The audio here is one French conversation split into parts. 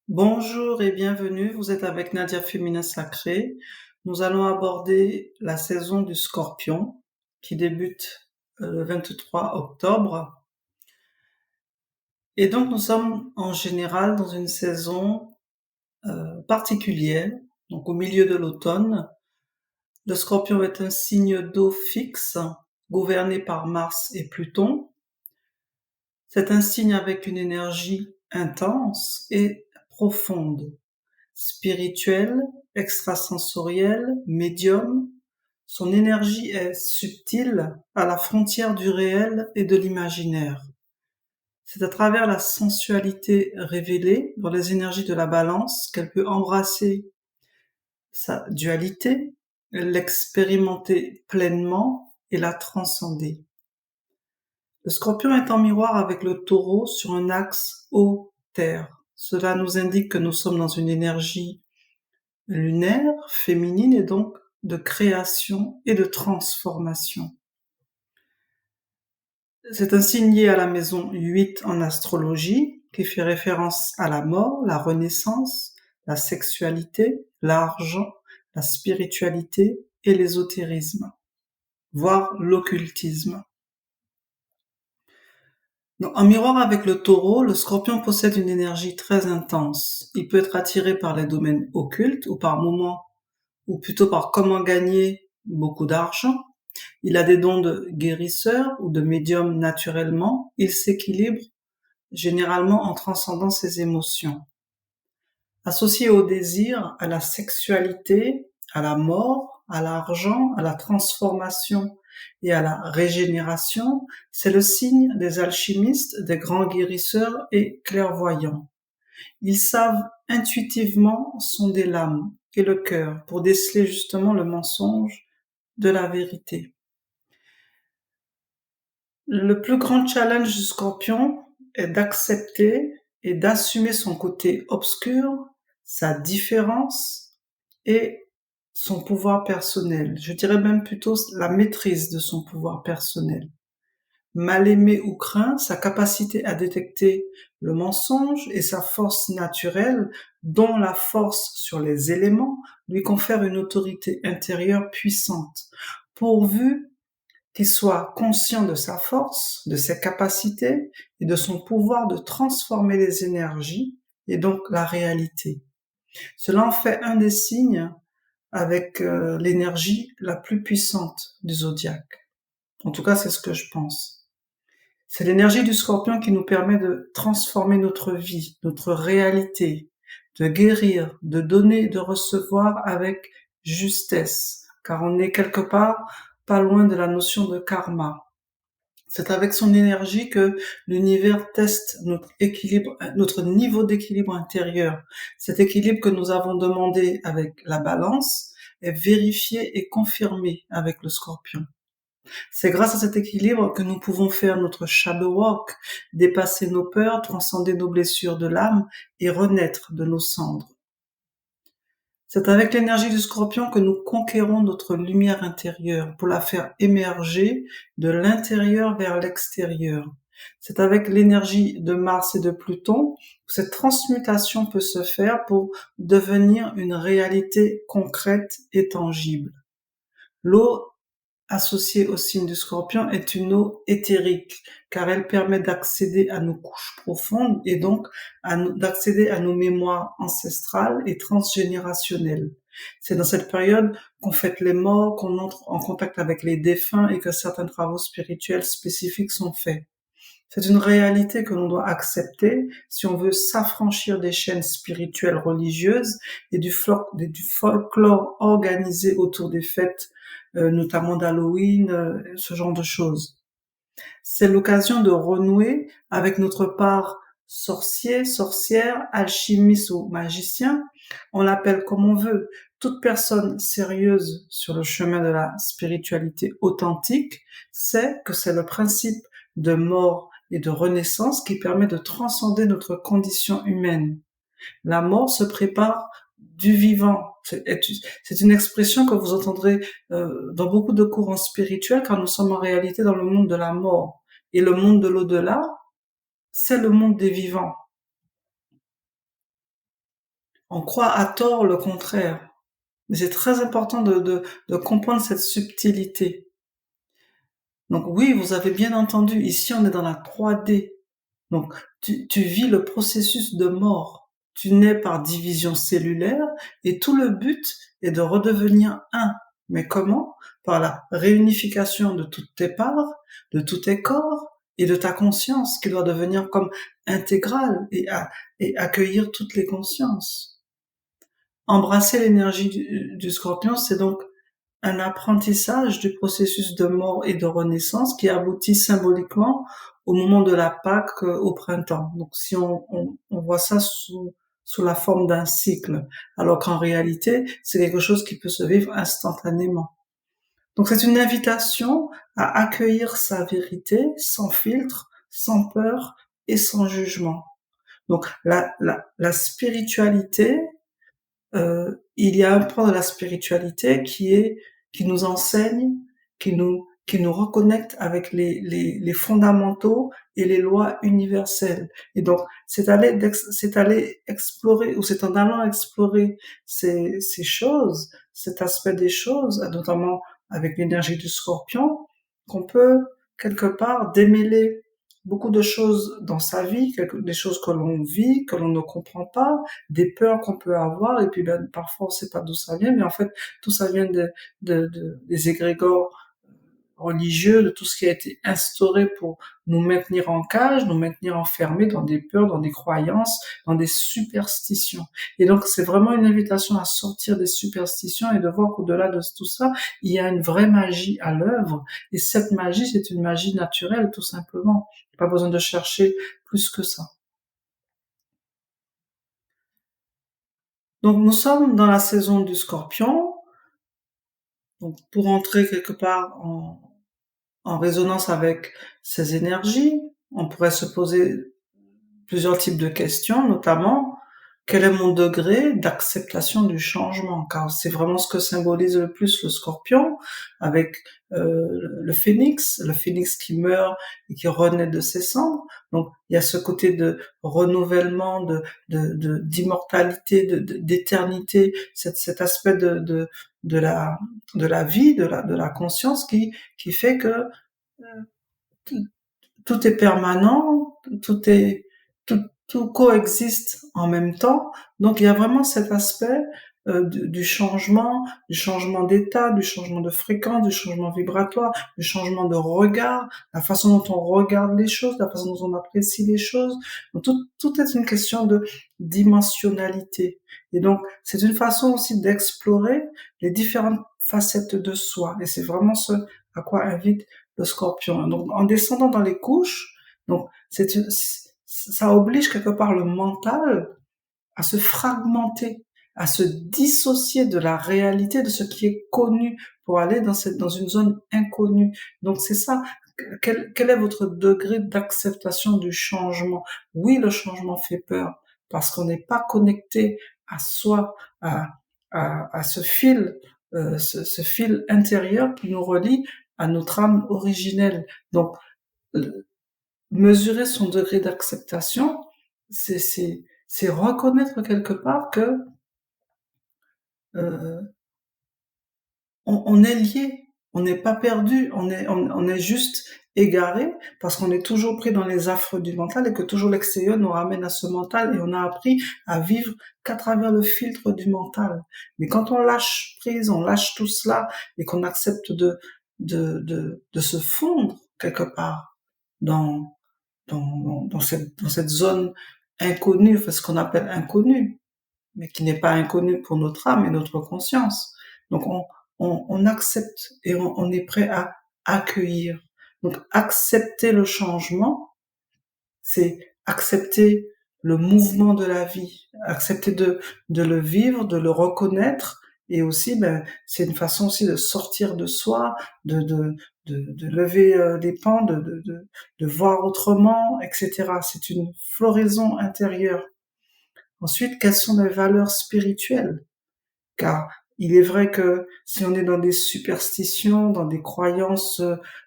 Bonjour et bienvenue, vous êtes avec Nadia Féminin Sacré. Nous allons aborder la saison du Scorpion qui débute le 23 octobre. Et donc nous sommes en général dans une saison particulière, donc au milieu de l'automne. Le Scorpion est un signe d'eau fixe, gouverné par Mars et Pluton. C'est un signe avec une énergie intense et profonde. Spirituel, extrasensoriel, médium, son énergie est subtile, à la frontière du réel et de l'imaginaire. C'est à travers la sensualité révélée dans les énergies de la balance qu'elle peut embrasser sa dualité, l'expérimenter pleinement et la transcender. Le Scorpion est en miroir avec le Taureau sur un axe eau-terre. Cela nous indique que nous sommes dans une énergie lunaire, féminine et donc de création et de transformation. C'est un signe lié à la maison 8 en astrologie qui fait référence à la mort, la renaissance, la sexualité, l'argent, la spiritualité et l'ésotérisme, voire l'occultisme. Donc, en miroir avec le Taureau, le Scorpion possède une énergie très intense. Il peut être attiré par les domaines occultes ou par moments ou plutôt par comment gagner beaucoup d'argent. Il a des dons de guérisseur ou de médium naturellement. Il s'équilibre généralement en transcendant ses émotions. Associé au désir, à la sexualité, à la mort, à l'argent, à la transformation et à la régénération, c'est le signe des alchimistes, des grands guérisseurs et clairvoyants. Ils savent intuitivement sonder l'âme et le cœur pour déceler justement le mensonge de la vérité. Le plus grand challenge du Scorpion est d'accepter et d'assumer son côté obscur, sa différence et son pouvoir personnel. Je dirais même plutôt la maîtrise de son pouvoir personnel. Mal aimé ou craint, sa capacité à détecter le mensonge et sa force naturelle, dont la force sur les éléments, lui confère une autorité intérieure puissante, pourvu qu'il soit conscient de sa force, de ses capacités et de son pouvoir de transformer les énergies et donc la réalité. Cela en fait un des signes avec l'énergie la plus puissante du zodiaque. En tout cas, c'est ce que je pense. C'est l'énergie du Scorpion qui nous permet de transformer notre vie, notre réalité, de guérir, de donner, de recevoir avec justesse, car on est quelque part pas loin de la notion de karma. C'est avec son énergie que l'univers teste notre équilibre, notre niveau d'équilibre intérieur. Cet équilibre que nous avons demandé avec la balance est vérifié et confirmé avec le Scorpion. C'est grâce à cet équilibre que nous pouvons faire notre shadow walk, dépasser nos peurs, transcender nos blessures de l'âme et renaître de nos cendres. C'est avec l'énergie du Scorpion que nous conquérons notre lumière intérieure pour la faire émerger de l'intérieur vers l'extérieur. C'est avec l'énergie de Mars et de Pluton que cette transmutation peut se faire pour devenir une réalité concrète et tangible. L'eau associée au signe du Scorpion est une eau éthérique, car elle permet d'accéder à nos couches profondes et donc d'accéder à nos mémoires ancestrales et transgénérationnelles. C'est dans cette période qu'on fête les morts, qu'on entre en contact avec les défunts et que certains travaux spirituels spécifiques sont faits. C'est une réalité que l'on doit accepter si on veut s'affranchir des chaînes spirituelles religieuses et du folklore organisé autour des fêtes, notamment d'Halloween, ce genre de choses. C'est l'occasion de renouer avec notre part sorcier, sorcière, alchimiste ou magicien. On l'appelle comme on veut. Toute personne sérieuse sur le chemin de la spiritualité authentique sait que c'est le principe de mort et de renaissance qui permet de transcender notre condition humaine. La mort se prépare du vivant. C'est une expression que vous entendrez dans beaucoup de courants spirituels, car nous sommes en réalité dans le monde de la mort. Et le monde de l'au-delà, c'est le monde des vivants. on croit à tort le contraire. Mais c'est très important de comprendre cette subtilité. Donc oui, vous avez bien entendu, ici on est dans la 3D. Donc tu vis le processus de mort. Tu nais par division cellulaire et tout le but est de redevenir un. Mais comment? Par la réunification de toutes tes parts, de tous tes corps et de ta conscience qui doit devenir comme intégrale et accueillir toutes les consciences. Embrasser l'énergie du scorpion, c'est donc un apprentissage du processus de mort et de renaissance qui aboutit symboliquement au moment de la Pâque au printemps. Donc si on voit ça sous la forme d'un cycle, alors qu'en réalité, c'est quelque chose qui peut se vivre instantanément. Donc c'est une invitation à accueillir sa vérité sans filtre, sans peur et sans jugement. Donc la spiritualité, il y a un point de la spiritualité qui nous enseigne, qui nous reconnecte avec les fondamentaux et les lois universelles. Et donc, c'est aller explorer, ou c'est en allant explorer ces choses, cet aspect des choses, notamment avec l'énergie du scorpion, qu'on peut quelque part démêler beaucoup de choses dans sa vie, des choses que l'on vit, que l'on ne comprend pas, des peurs qu'on peut avoir, et puis parfois on sait pas d'où ça vient, mais en fait tout ça vient des égrégores religieux, de tout ce qui a été instauré pour nous maintenir en cage, nous maintenir enfermés dans des peurs, dans des croyances, dans des superstitions. Et donc c'est vraiment une invitation à sortir des superstitions et de voir qu'au-delà de tout ça, il y a une vraie magie à l'œuvre. Et cette magie, c'est une magie naturelle, tout simplement. Pas besoin de chercher plus que ça. Donc nous sommes dans la saison du Scorpion. Donc pour entrer quelque part en résonance avec ces énergies, on pourrait se poser plusieurs types de questions, notamment quel est mon degré d'acceptation du changement, car c'est vraiment ce que symbolise le plus le Scorpion, avec le phénix qui meurt et qui renaît de ses cendres. Donc il y a ce côté de renouvellement, d'immortalité, d'éternité, cet aspect de la vie, de la conscience qui fait que tout est permanent, tout coexiste en même temps. Donc il y a vraiment cet aspect du changement d'état, du changement de fréquence, du changement vibratoire, du changement de regard, la façon dont on regarde les choses, la façon dont on apprécie les choses. Donc, tout est une question de dimensionnalité. Et donc c'est une façon aussi d'explorer les différentes facettes de soi. Et c'est vraiment ce à quoi invite le Scorpion. Donc en descendant dans les couches, donc ça oblige quelque part le mental à se fragmenter, à se dissocier de la réalité, de ce qui est connu, pour aller dans une zone inconnue. Donc c'est ça. Quel est votre degré d'acceptation du changement? Oui, le changement fait peur parce qu'on n'est pas connecté à soi, à ce fil, ce fil intérieur qui nous relie à notre âme originelle. Donc mesurer son degré d'acceptation, c'est reconnaître quelque part que euh, on est lié, on n'est pas perdu, on est juste égaré parce qu'on est toujours pris dans les affres du mental et que toujours l'extérieur nous ramène à ce mental et on a appris à vivre qu'à travers le filtre du mental. Mais quand on lâche prise, on lâche tout cela et qu'on accepte de se fondre quelque part dans dans cette zone inconnue, enfin ce qu'on appelle inconnu, mais qui n'est pas inconnu pour notre âme et notre conscience. Donc on accepte et on est prêt à accueillir. Donc accepter le changement, c'est accepter le mouvement de la vie, accepter de le vivre, de le reconnaître, et aussi, c'est une façon aussi de sortir de soi, de lever les pans, de voir autrement, etc. C'est une floraison intérieure. Ensuite, quelles sont les valeurs spirituelles? Car Il est vrai que si on est dans des superstitions, dans des croyances,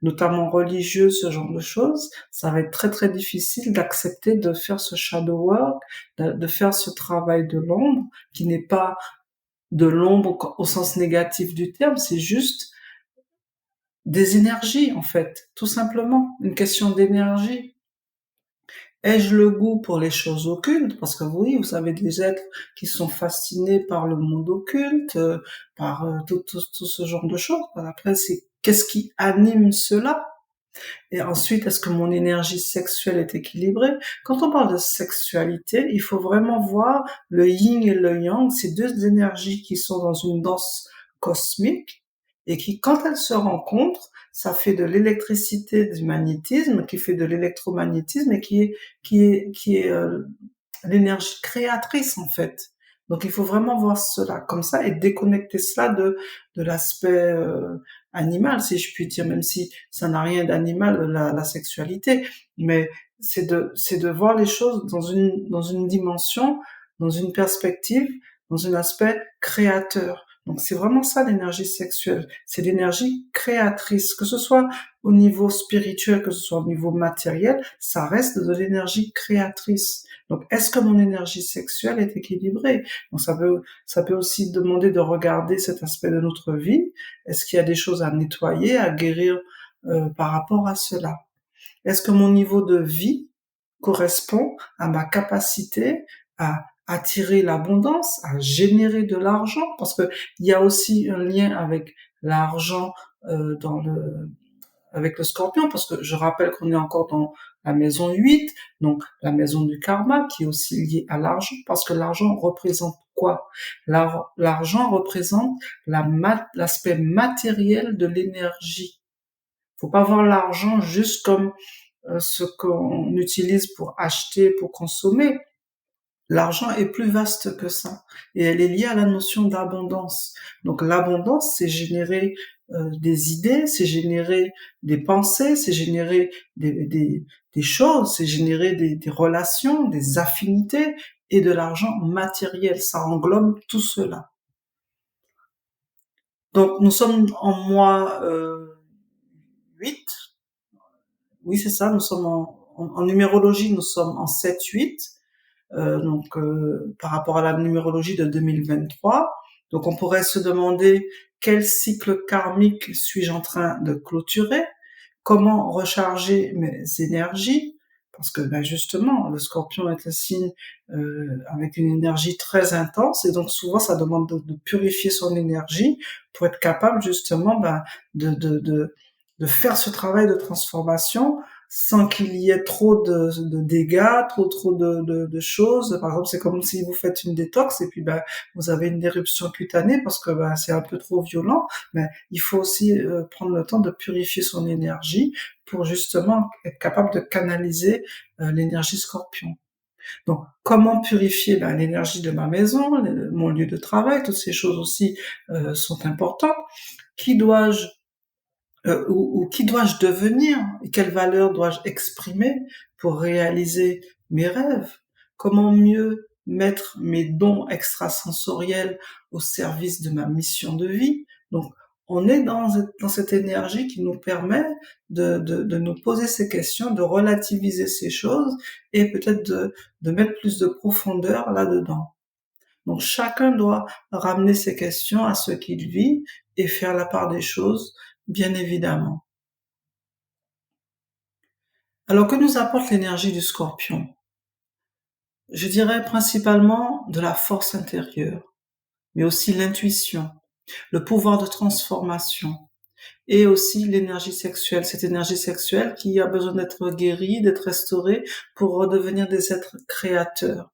notamment religieuses, ce genre de choses, ça va être très très difficile d'accepter de faire ce shadow work, de faire ce travail de l'ombre, qui n'est pas de l'ombre au sens négatif du terme, c'est juste des énergies en fait, tout simplement, une question d'énergie. Ai-je le goût pour les choses occultes? Parce que oui, vous avez des êtres qui sont fascinés par le monde occulte, par tout ce genre de choses. Après, c'est qu'est-ce qui anime cela? Et ensuite, est-ce que mon énergie sexuelle est équilibrée? Quand on parle de sexualité, il faut vraiment voir le yin et le yang, ces deux énergies qui sont dans une danse cosmique et qui, quand elles se rencontrent, ça fait de l'électricité, du magnétisme, qui fait de l'électromagnétisme et qui est l'énergie créatrice en fait. Donc il faut vraiment voir cela comme ça et déconnecter cela de l'aspect animal, si je puis dire, même si ça n'a rien d'animal la sexualité, mais c'est de voir les choses dans une dimension, dans une perspective, dans un aspect créateur. Donc c'est vraiment ça l'énergie sexuelle, c'est l'énergie créatrice, que ce soit au niveau spirituel, que ce soit au niveau matériel, ça reste de l'énergie créatrice. Donc, est-ce que mon énergie sexuelle est équilibrée? Donc, ça peut aussi demander de regarder cet aspect de notre vie. Est-ce qu'il y a des choses à nettoyer, à guérir par rapport à cela? Est-ce que mon niveau de vie correspond à ma capacité à attirer l'abondance, à générer de l'argent? Parce que il y a aussi un lien avec l'argent dans avec le scorpion, parce que je rappelle qu'on est encore dans la maison 8, donc la maison du karma, qui est aussi liée à l'argent, parce que l'argent représente quoi? L'argent représente l'aspect matériel de l'énergie. Faut pas voir l'argent juste comme ce qu'on utilise pour acheter, pour consommer. L'argent est plus vaste que ça et elle est liée à la notion d'abondance. Donc l'abondance, c'est générer des idées, c'est générer des pensées, c'est générer des choses, c'est générer des relations, des affinités et de l'argent matériel. Ça englobe tout cela. Donc nous sommes en mois 8. Oui, c'est ça, nous sommes en numérologie, nous sommes en 7-8. Donc par rapport à la numérologie de 2023. Donc on pourrait se demander quel cycle karmique suis-je en train de clôturer, comment recharger mes énergies, parce que ben justement le Scorpion est un signe avec une énergie très intense et donc souvent ça demande de purifier son énergie pour être capable justement ben, de faire ce travail de transformation sans qu'il y ait trop de dégâts, trop de choses. Par exemple, c'est comme si vous faites une détox et puis ben vous avez une éruption cutanée parce que ben c'est un peu trop violent. Mais il faut aussi prendre le temps de purifier son énergie pour justement être capable de canaliser l'énergie Scorpion. Donc, comment purifier ben, l'énergie de ma maison, mon lieu de travail, toutes ces choses aussi sont importantes. Qui dois-je ou qui dois-je devenir et quelle valeur dois-je exprimer pour réaliser mes rêves? Comment mieux mettre mes dons extrasensoriels au service de ma mission de vie? Donc, on est dans cette énergie qui nous permet de nous poser ces questions, de relativiser ces choses et peut-être de mettre plus de profondeur là-dedans. Donc chacun doit ramener ses questions à ce qu'il vit et faire la part des choses, bien évidemment. Alors que nous apporte l'énergie du Scorpion? Je dirais principalement de la force intérieure, mais aussi l'intuition, le pouvoir de transformation et aussi l'énergie sexuelle, cette énergie sexuelle qui a besoin d'être guérie, d'être restaurée pour redevenir des êtres créateurs.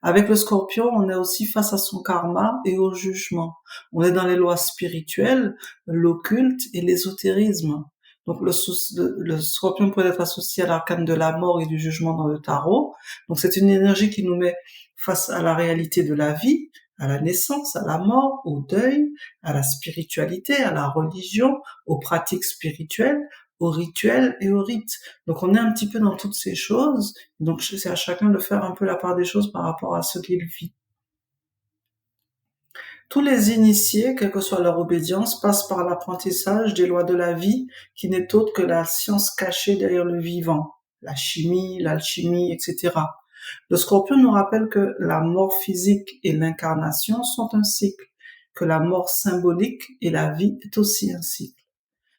Avec le Scorpion, on est aussi face à son karma et au jugement. On est dans les lois spirituelles, l'occulte et l'ésotérisme. Donc le Scorpion peut être associé à l'arcane de la mort et du jugement dans le tarot. Donc c'est une énergie qui nous met face à la réalité de la vie, à la naissance, à la mort, au deuil, à la spiritualité, à la religion, aux pratiques spirituelles, aux rituels et aux rites. Donc on est un petit peu dans toutes ces choses. Donc c'est à chacun de faire un peu la part des choses par rapport à ce qu'il vit. Tous les initiés, quelle que soit leur obédience, passent par l'apprentissage des lois de la vie, qui n'est autre que la science cachée derrière le vivant, la chimie, l'alchimie, etc. Le Scorpion nous rappelle que la mort physique et l'incarnation sont un cycle, que la mort symbolique et la vie est aussi un cycle.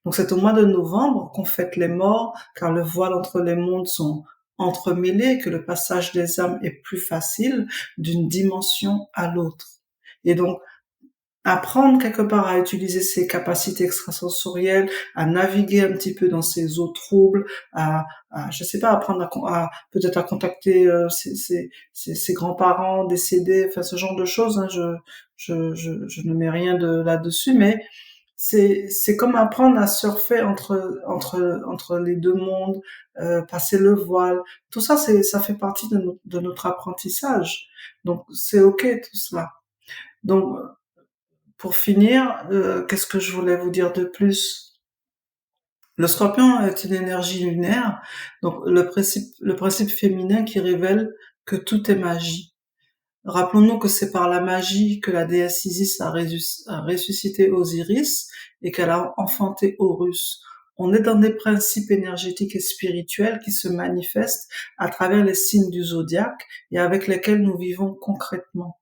Donc c'est au mois de novembre qu'on fête les morts, car le voile entre les mondes sont entremêlés, que le passage des âmes est plus facile d'une dimension à l'autre. Et donc, apprendre quelque part à utiliser ses capacités extrasensorielles, à naviguer un petit peu dans ces eaux troubles, je sais pas, apprendre peut-être à contacter ses grands-parents décédés, enfin ce genre de choses. Hein, je ne mets rien de là-dessus, mais c'est comme apprendre à surfer entre les deux mondes, passer le voile. Tout ça, ça fait partie de notre apprentissage. Donc c'est ok tout cela. Donc pour finir, qu'est-ce que je voulais vous dire de plus? Le Scorpion est une énergie lunaire, donc le principe féminin qui révèle que tout est magie. Rappelons-nous que c'est par la magie que la déesse Isis a ressuscité Osiris et qu'elle a enfanté Horus. On est dans des principes énergétiques et spirituels qui se manifestent à travers les signes du zodiaque et avec lesquels nous vivons concrètement.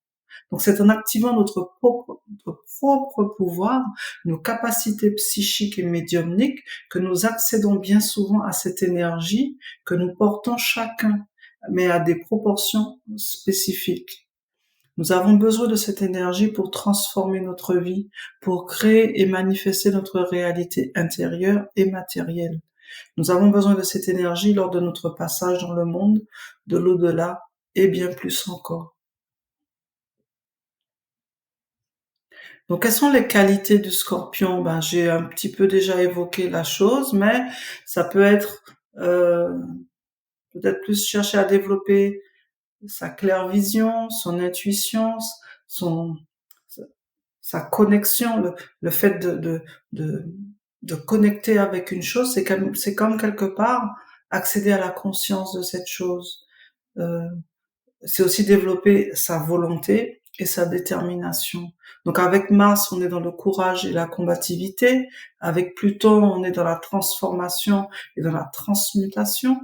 Donc c'est en activant notre propre pouvoir, nos capacités psychiques et médiumniques, que nous accédons bien souvent à cette énergie que nous portons chacun, mais à des proportions spécifiques. Nous avons besoin de cette énergie pour transformer notre vie, pour créer et manifester notre réalité intérieure et matérielle. Nous avons besoin de cette énergie lors de notre passage dans le monde, de l'au-delà et bien plus encore. Donc, quelles sont les qualités du Scorpion? Ben, j'ai un petit peu déjà évoqué la chose, mais ça peut être peut-être plus chercher à développer sa clairvision, son intuition, son sa connexion, le fait de, de connecter avec une chose, c'est comme quelque part accéder à la conscience de cette chose. Euh, c'est aussi développer sa volonté et sa détermination. Donc avec Mars, on est dans le courage et la combativité. Avec Pluton, on est dans la transformation et dans la transmutation.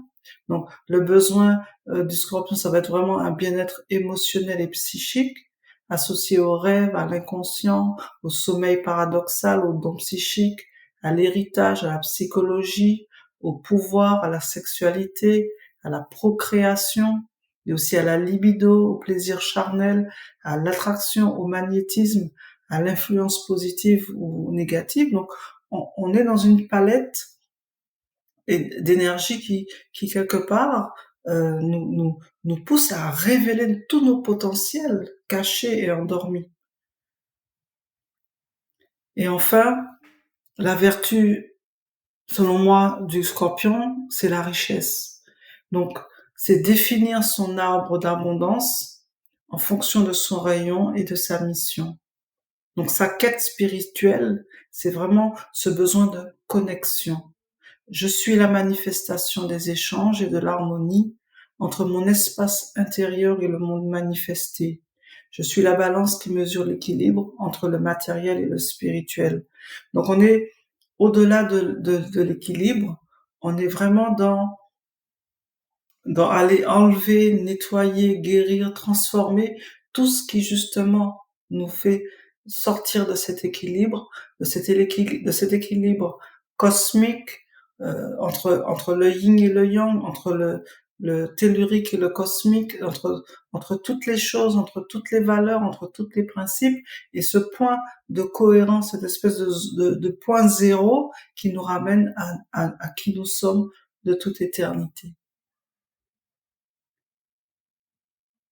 Donc le besoin du Scorpion, ça va être vraiment un bien-être émotionnel et psychique associé au rêve, à l'inconscient, au sommeil paradoxal, au don psychique, à l'héritage, à la psychologie, au pouvoir, à la sexualité, à la procréation, et aussi à la libido, au plaisir charnel, à l'attraction, au magnétisme, à l'influence positive ou négative. Donc, on est dans une palette d'énergie qui quelque part nous pousse à révéler tous nos potentiels cachés et endormis. Et enfin, la vertu, selon moi, du Scorpion, c'est la richesse. Donc, c'est définir son arbre d'abondance en fonction de son rayon et de sa mission. Donc, sa quête spirituelle, c'est vraiment ce besoin de connexion. Je suis la manifestation des échanges et de l'harmonie entre mon espace intérieur et le monde manifesté. Je suis la balance qui mesure l'équilibre entre le matériel et le spirituel. Donc on est au-delà de l'équilibre, on est vraiment dans aller enlever, nettoyer, guérir, transformer tout ce qui justement nous fait sortir de cet équilibre, de cet équilibre cosmique entre le yin et le yang, entre le tellurique et le cosmique, entre toutes les choses, entre toutes les valeurs, entre tous les principes, et ce point de cohérence, cette espèce de point zéro qui nous ramène à qui nous sommes de toute éternité.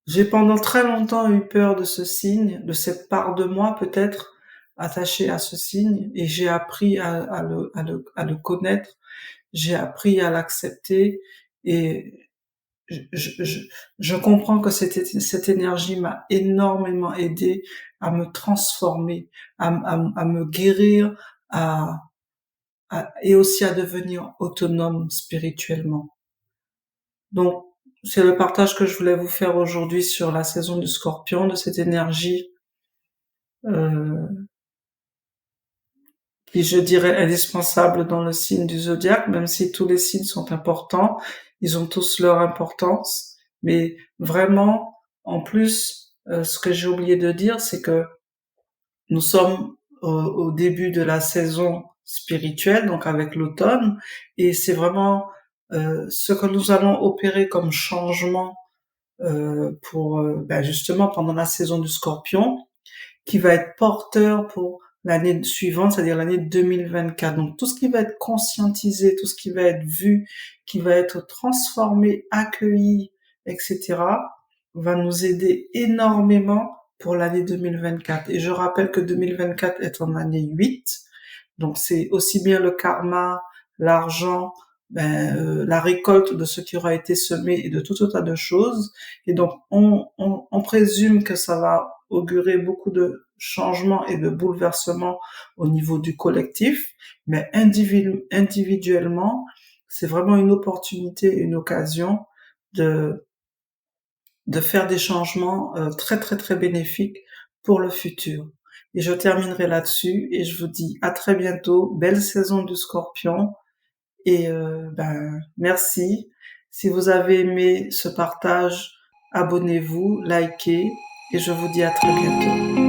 J'ai pendant très longtemps eu peur de ce signe, de cette part de moi peut-être attachée à ce signe, et j'ai appris à le connaître, j'ai appris à l'accepter, et je, je, je, je comprends que cette énergie m'a énormément aidé à me transformer, à me guérir, et aussi à devenir autonome spirituellement. Donc, c'est le partage que je voulais vous faire aujourd'hui sur la saison du Scorpion, de cette énergie euh, qui je dirais indispensable dans le signe du zodiaque, même si tous les signes sont importants, ils ont tous leur importance, mais vraiment, en plus, ce que j'ai oublié de dire, c'est que nous sommes au début de la saison spirituelle, donc avec l'automne, et c'est vraiment ce que nous allons opérer comme changement pour justement pendant la saison du Scorpion, qui va être porteur pour l'année suivante, c'est-à-dire l'année 2024. Donc tout ce qui va être conscientisé, tout ce qui va être vu, qui va être transformé, accueilli, etc., va nous aider énormément pour l'année 2024. Et je rappelle que 2024 est en année 8, donc c'est aussi bien le karma, l'argent, la récolte de ce qui aura été semé et de tout un tas de choses. Et donc on présume que ça va augurer beaucoup de changements et de bouleversements au niveau du collectif, mais individuellement, c'est vraiment une opportunité, une occasion de de faire des changements très très très bénéfiques pour le futur. Et je terminerai là-dessus et je vous dis à très bientôt, belle saison du Scorpion et merci. Si vous avez aimé ce partage, abonnez-vous, likez et je vous dis à très bientôt.